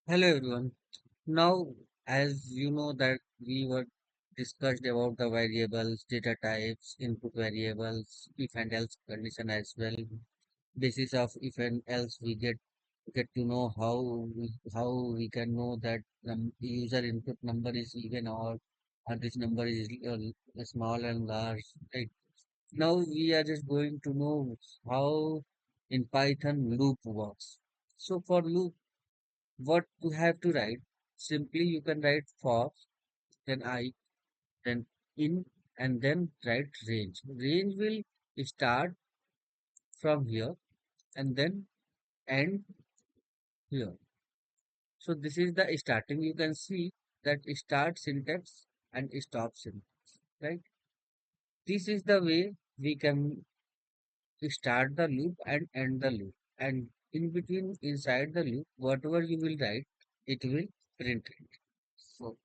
Hello everyone. Now, as you know that we were discussed about the variables, data types, input variables, if and else condition as well. Basis of if and else we get to know how we can know that user input number is even or this number is small and large. Right. Now we are just going to know how in Python loop works. So for loop what you have to write? Simply you can write for, then I, then in, and then write range. Range will start from here and then end here. So this is the starting. You can see that start syntax and stop syntax, right? This is the way we can start the loop and end the loop. And in between, inside the loop, whatever you will write, it will print it. So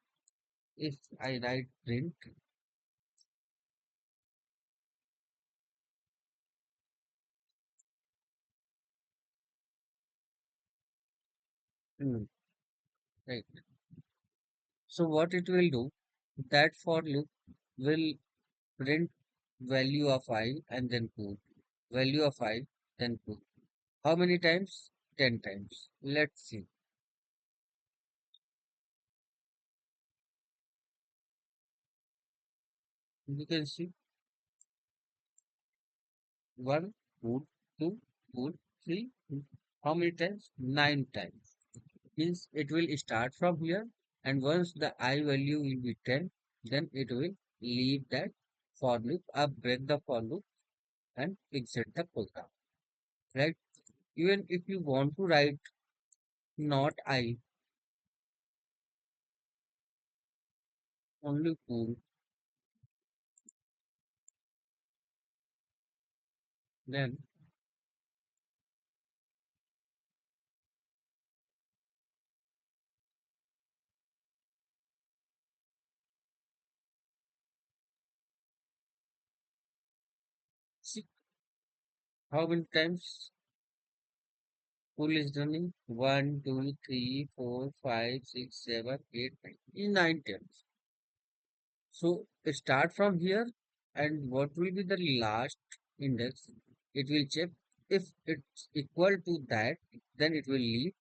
if I write print, mm, right. So what it will do, that for loop will print value of I and then put value of I, then put. How many times? 10 times. Let's see. You can see one, put, two, put, three. Put. How many times? 9 times. Means it will start from here, and once the I value will be 10, then it will leave that for loop, break the for loop and exit the program. Right? Even if you want to write not I, only cool, then see how many times cool is running? One, two, three, four, five, six, seven, eight, nine. In 9 times. So start from here, and what will be the last index? It will check if it's equal to that, then it will leave.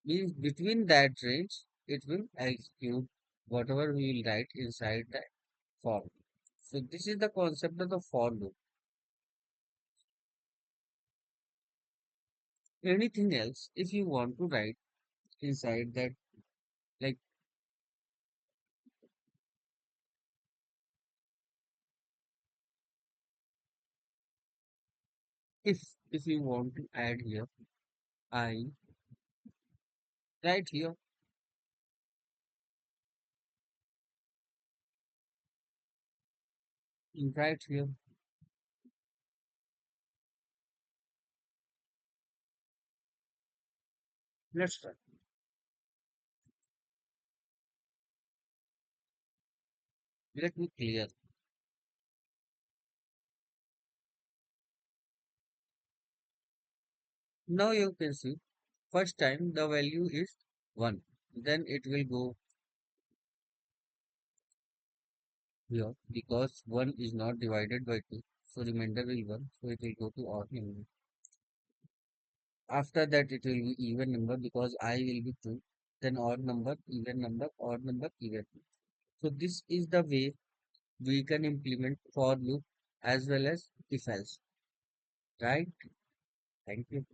Means between that range, it will execute whatever we will write inside that for loop. So this is the concept of the for loop. Anything else, if you want to write inside that, like if you want to add here, I right here, right here. Let's try. Let me clear. Now you can see first time the value is 1. Then it will go here because 1 is not divided by 2. So remainder will 1. So it will go to odd number. After that it will be even number because I will be 2. Then odd number, even number, odd number, even. So this is the way we can implement for loop as well as if else. Right? Thank you.